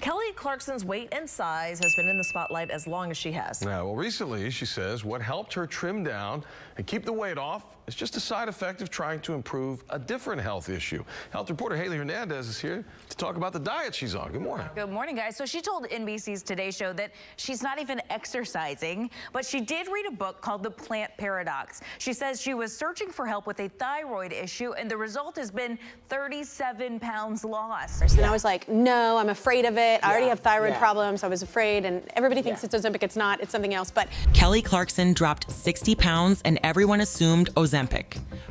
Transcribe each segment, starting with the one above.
Kelly Clarkson's weight and size has been in the spotlight as long as she has. Yeah, well, recently, she says what helped her trim down and keep the weight off is just a side effect of trying to improve a different health issue. Health reporter Haley Hernandez is here to talk about the diet she's on. Good morning. Good morning, guys. So she told NBC's Today Show that she's not even exercising, but she did read a book called The Plant Paradox. She says she was searching for help with a thyroid issue, and the result has been 37 pounds lost. And I was like, no, I'm afraid of it. I already have thyroid problems. I was afraid, and everybody thinks it's Ozempic. It's not. It's something else. But Kelly Clarkson dropped 60 pounds, and everyone assumed Ozempic.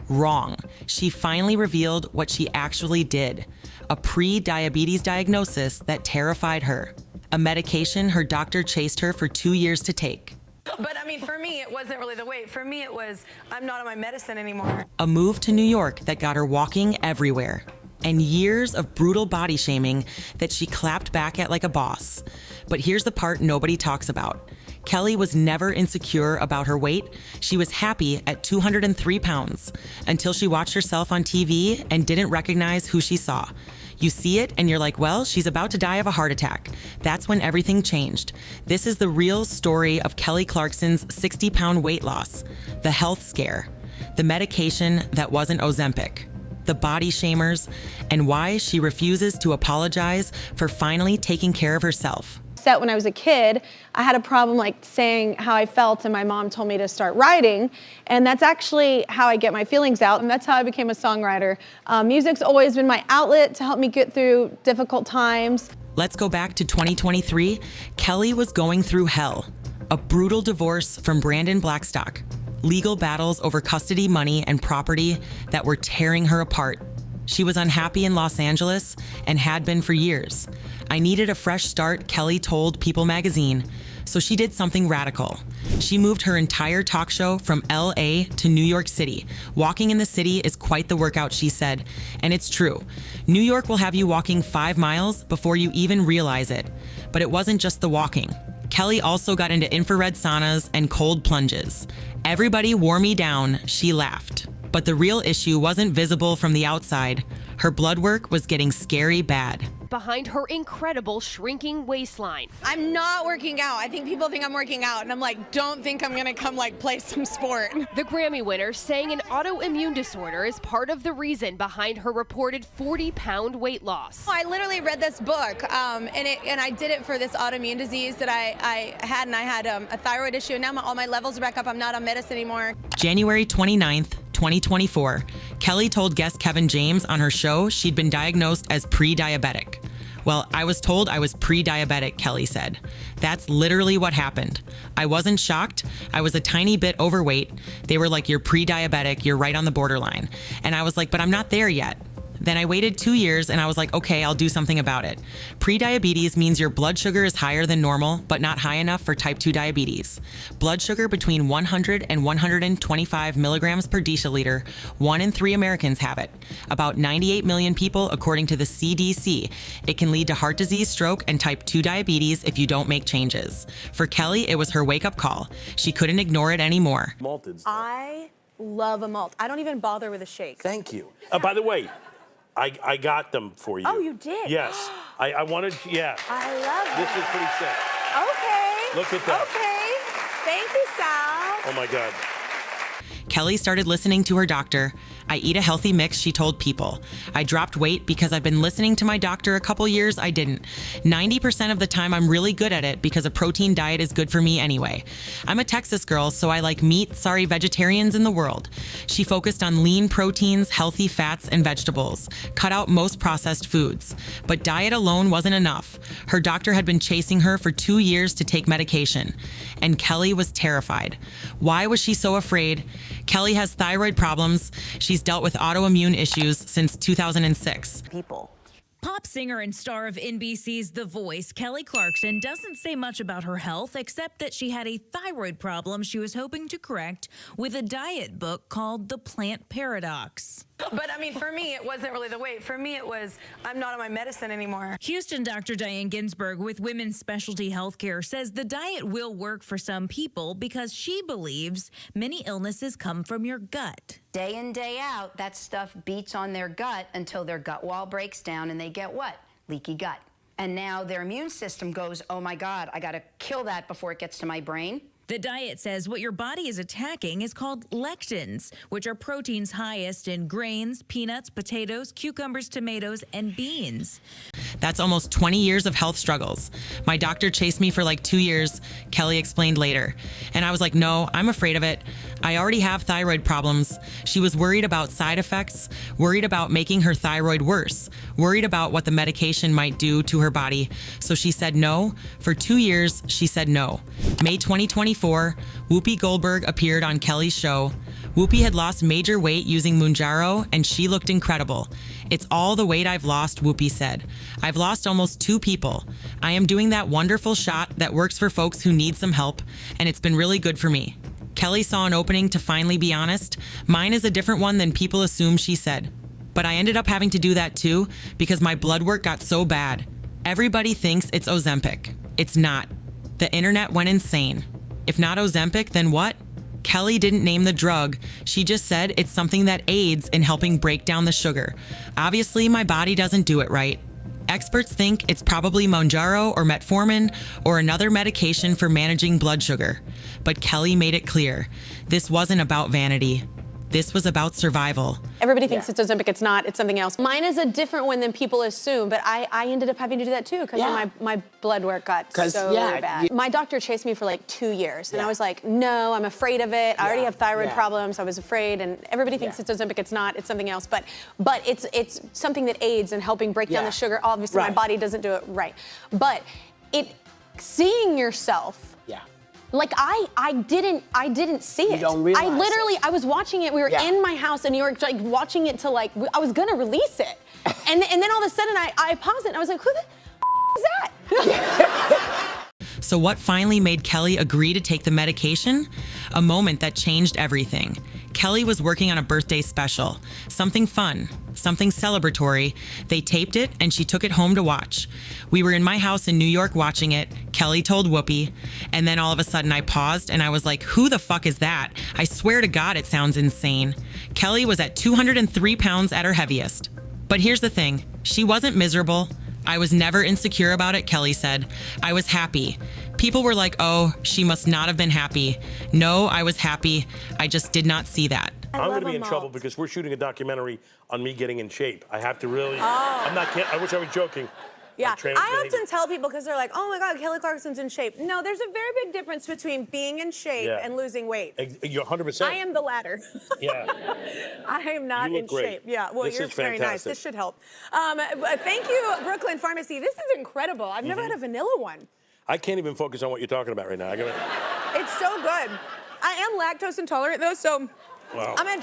Wrong. She finally revealed what she actually did. A pre-diabetes diagnosis that terrified her. A medication her doctor chased her for 2 years to take. But I mean, for me, it wasn't really the weight. For me, it was, I'm not on my medicine anymore. A move to New York that got her walking everywhere. And years of brutal body shaming that she clapped back at like a boss. But here's the part nobody talks about. Kelly was never insecure about her weight. She was happy at 203 pounds until she watched herself on TV and didn't recognize who she saw. You see it and you're like, well, she's about to die of a heart attack. That's when everything changed. This is the real story of Kelly Clarkson's 60-pound weight loss, the health scare, the medication that wasn't Ozempic, the body shamers, and why she refuses to apologize for finally taking care of herself. when I was a kid, I had a problem like saying how I felt, and my mom told me to start writing, and that's actually how I get my feelings out, and that's how I became a songwriter. Music's always been my outlet to help me get through difficult times. Let's go back to 2023. Kelly was going through hell. A brutal divorce from Brandon Blackstock. Legal battles over custody, money, and property that were tearing her apart. She was unhappy in Los Angeles and had been for years. I needed a fresh start, Kelly told People magazine, so she did something radical. She moved her entire talk show from LA to New York City. Walking in the city is quite the workout, she said, and it's true. New York will have you walking 5 miles before you even realize it. But it wasn't just the walking. Kelly also got into infrared saunas and cold plunges. Everybody wore me down, she laughed. But the real issue wasn't visible from the outside. Her blood work was getting scary bad. Behind her incredible shrinking waistline. I'm not working out. I think people think I'm working out, and I'm like, don't think I'm gonna come like play some sport. The Grammy winner saying an autoimmune disorder is part of the reason behind her reported 40-pound weight loss. I literally read this book, and I did it for this autoimmune disease that I had, and I had a thyroid issue, and now all my levels are back up. I'm not on medicine anymore. January 29th, 2024, Kelly told guest Kevin James on her show she'd been diagnosed as pre-diabetic. Well, I was told I was pre-diabetic, Kelly said. That's literally what happened. I wasn't shocked. I was a tiny bit overweight. They were like, you're pre-diabetic, you're right on the borderline. And I was like, but I'm not there yet. Then I waited 2 years and I was like, okay, I'll do something about it. Pre-diabetes means your blood sugar is higher than normal, but not high enough for type 2 diabetes. Blood sugar between 100 and 125 milligrams per deciliter. 1 in 3 Americans have it. About 98 million people, according to the CDC. It can lead to heart disease, stroke, and type 2 diabetes if you don't make changes. For Kelly, it was her wake-up call. She couldn't ignore it anymore. Malted. I love a malt. I don't even bother with a shake. Thank you. By the way, I got them for you. Oh, you did? Yes. I wanted, yeah. I love it. This is pretty sick. Okay. Look at that. Okay. Thank you, Sal. Oh my God. Kelly started listening to her doctor. I eat a healthy mix, she told People. I dropped weight because I've been listening to my doctor a couple years. I didn't. 90% of the time I'm really good at it because a protein diet is good for me anyway. I'm a Texas girl, so I like meat, sorry vegetarians in the world. She focused on lean proteins, healthy fats, and vegetables. Cut out most processed foods. But diet alone wasn't enough. Her doctor had been chasing her for 2 years to take medication. And Kelly was terrified. Why was she so afraid? Kelly has thyroid problems. She's dealt with autoimmune issues since 2006. People. Pop singer and star of NBC's The Voice, Kelly Clarkson, doesn't say much about her health except that she had a thyroid problem she was hoping to correct with a diet book called The Plant Paradox. But I mean, for me, it wasn't really the weight. For me, it was, I'm not on my medicine anymore. Houston Dr. Diane Ginsburg with Women's Specialty Healthcare says the diet will work for some people because she believes many illnesses come from your gut. Day in, day out, that stuff beats on their gut until their gut wall breaks down and they get what? Leaky gut. And now their immune system goes, oh my God, I got to kill that before it gets to my brain. The diet says what your body is attacking is called lectins, which are proteins highest in grains, peanuts, potatoes, cucumbers, tomatoes, and beans. That's almost 20 years of health struggles. My doctor chased me for like 2 years, Kelly explained later. And I was like, no, I'm afraid of it. I already have thyroid problems. She was worried about side effects, worried about making her thyroid worse, worried about what the medication might do to her body. So she said no. For 2 years, she said no. May 2024, Whoopi Goldberg appeared on Kelly's show. Whoopi had lost major weight using Mounjaro, and she looked incredible. It's all the weight I've lost, Whoopi said. I've lost almost 2 people. I am doing that wonderful shot that works for folks who need some help, and it's been really good for me. Kelly saw an opening to finally be honest. Mine is a different one than people assume, she said. But I ended up having to do that too because my blood work got so bad. Everybody thinks it's Ozempic. It's not. The internet went insane. If not Ozempic, then what? Kelly didn't name the drug. She just said it's something that aids in helping break down the sugar. Obviously, my body doesn't do it right. Experts think it's probably Mounjaro or metformin or another medication for managing blood sugar. But Kelly made it clear, this wasn't about vanity. This was about survival. Everybody thinks it's Ozempic, it's not, it's something else. Mine is a different one than people assume, but I ended up having to do that too because my blood work got so bad. My doctor chased me for like 2 years and I was like, no, I'm afraid of it. I already have thyroid problems, I was afraid, and everybody thinks it's Ozempic, it's not, it's something else. But it's something that aids in helping break down the sugar. Obviously my body doesn't do it right. But seeing yourself, like I didn't see it. You don't realize I was watching it. We were in my house in New York, like watching it till like I was gonna release it, and then all of a sudden I paused it and I was like, who the is that? So what finally made Kelly agree to take the medication? A moment that changed everything. Kelly was working on a birthday special, something fun, something celebratory. They taped it and she took it home to watch. We were in my house in New York watching it. Kelly told Whoopi, and then all of a sudden I paused and I was like, who the fuck is that? I swear to God, it sounds insane. Kelly was at 203 pounds at her heaviest. But here's the thing, she wasn't miserable. I was never insecure about it, Kelly said. I was happy. People were like, oh, she must not have been happy. No, I was happy. I just did not see that. I'm going to be in trouble because we're shooting a documentary on me getting in shape. I have to really, I'm not kidding. I wish I was joking. Yeah, I often tell people because they're like, oh my God, Kelly Clarkson's in shape. No, there's a very big difference between being in shape and losing weight. You're 100%. I am the latter. Yeah. I am not in shape. Yeah, well, you're very nice. This should help. Thank you, Brooklyn Pharmacy. This is incredible. I've never had a vanilla one. I can't even focus on what you're talking about right now. It's so good. I am lactose intolerant though, so I'm gonna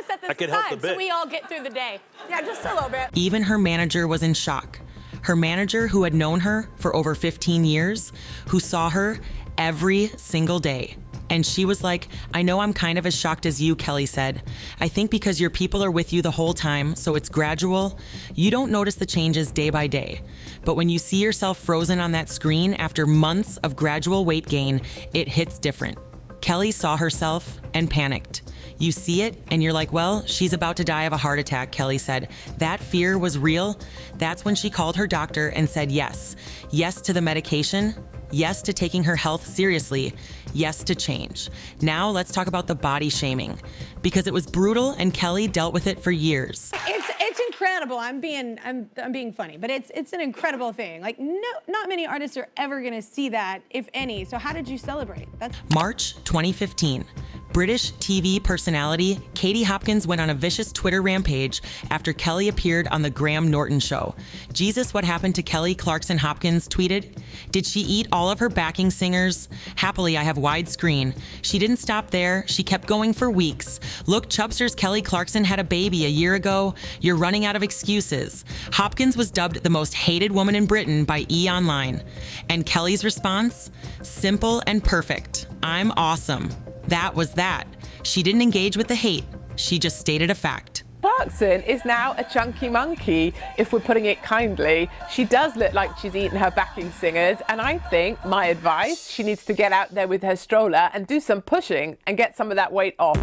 set this aside so we all get through the day. Yeah, just a little bit. Even her manager was in shock. Her manager, who had known her for over 15 years, who saw her every single day. And she was like, I know I'm kind of as shocked as you, Kelly said. I think because your people are with you the whole time, so it's gradual, you don't notice the changes day by day. But when you see yourself frozen on that screen after months of gradual weight gain, it hits different. Kelly saw herself and panicked. You see it and you're like, well, she's about to die of a heart attack, Kelly said. That fear was real. That's when she called her doctor and said yes. Yes to the medication. Yes to taking her health seriously. Yes to change. Now let's talk about the body shaming, because it was brutal and Kelly dealt with it for years. It's incredible. I'm being funny, but it's an incredible thing. Like not many artists are ever gonna see that, if any. So how did you celebrate? March 2015. British TV personality Katie Hopkins went on a vicious Twitter rampage after Kelly appeared on the Graham Norton show. Jesus, what happened to Kelly Clarkson Hopkins tweeted, did she eat all of her backing singers? Happily, I have widescreen. She didn't stop there. She kept going for weeks. Look, Chubsters, Kelly Clarkson had a baby a year ago. You're running out of excuses. Hopkins was dubbed the most hated woman in Britain by E! Online. And Kelly's response? Simple and perfect. I'm awesome. That was that. She didn't engage with the hate. She just stated a fact. Clarkson is now a chunky monkey, if we're putting it kindly. She does look like she's eaten her backing singers, and I think, my advice, she needs to get out there with her stroller and do some pushing and get some of that weight off.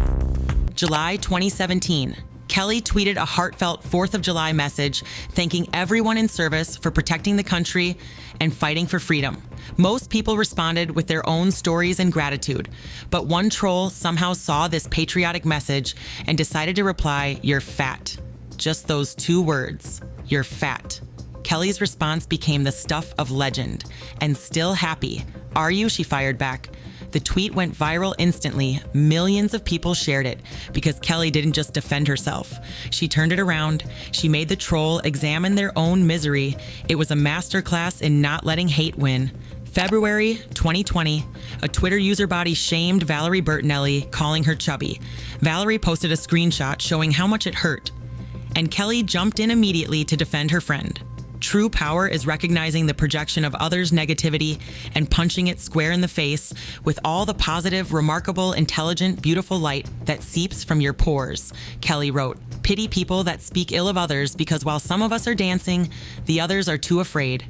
July 2017. Kelly tweeted a heartfelt 4th of July message thanking everyone in service for protecting the country and fighting for freedom. Most people responded with their own stories and gratitude, but one troll somehow saw this patriotic message and decided to reply, "You're fat." Just those 2 words, "You're fat." Kelly's response became the stuff of legend. "And still happy. Are you?" she fired back. The tweet went viral instantly. Millions of people shared it because Kelly didn't just defend herself. She turned it around. She made the troll examine their own misery. It was a masterclass in not letting hate win. February 2020, a Twitter user body shamed Valerie Bertinelli, calling her chubby. Valerie posted a screenshot showing how much it hurt. And Kelly jumped in immediately to defend her friend. True power is recognizing the projection of others' negativity and punching it square in the face with all the positive, remarkable, intelligent, beautiful light that seeps from your pores, Kelly wrote. Pity people that speak ill of others because while some of us are dancing, the others are too afraid.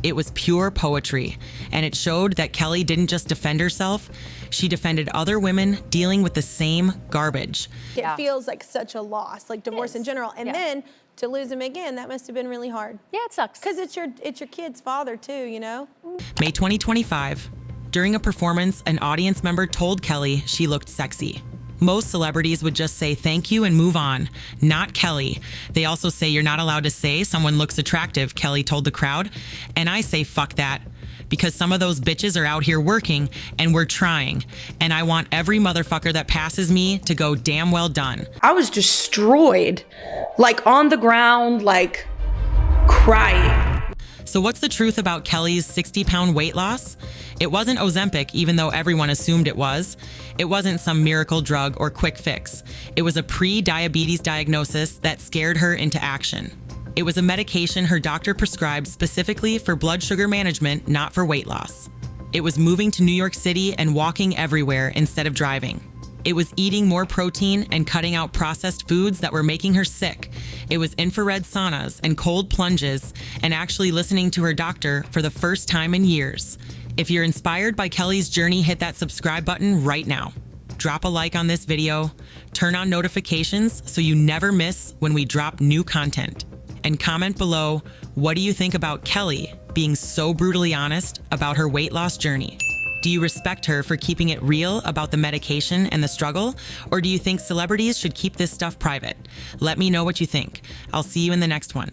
It was pure poetry, and it showed that Kelly didn't just defend herself, she defended other women dealing with the same garbage. It feels like such a loss, like divorce in general. And then to lose him again, that must have been really hard. Yeah, it sucks. Because it's your kid's father too, you know? May 2025, during a performance, an audience member told Kelly she looked sexy. Most celebrities would just say thank you and move on. Not Kelly. They also say you're not allowed to say someone looks attractive, Kelly told the crowd. And I say fuck that. Because some of those bitches are out here working and we're trying. And I want every motherfucker that passes me to go damn well done. I was destroyed, like on the ground, like crying. So what's the truth about Kelly's 60-pound weight loss? It wasn't Ozempic, even though everyone assumed it was. It wasn't some miracle drug or quick fix. It was a pre-diabetes diagnosis that scared her into action. It was a medication her doctor prescribed specifically for blood sugar management, not for weight loss. It was moving to New York City and walking everywhere instead of driving. It was eating more protein and cutting out processed foods that were making her sick. It was infrared saunas and cold plunges and actually listening to her doctor for the first time in years. If you're inspired by Kelly's journey, hit that subscribe button right now. Drop a like on this video, turn on notifications so you never miss when we drop new content. And comment below, what do you think about Kelly being so brutally honest about her weight loss journey? Do you respect her for keeping it real about the medication and the struggle? Or do you think celebrities should keep this stuff private? Let me know what you think. I'll see you in the next one.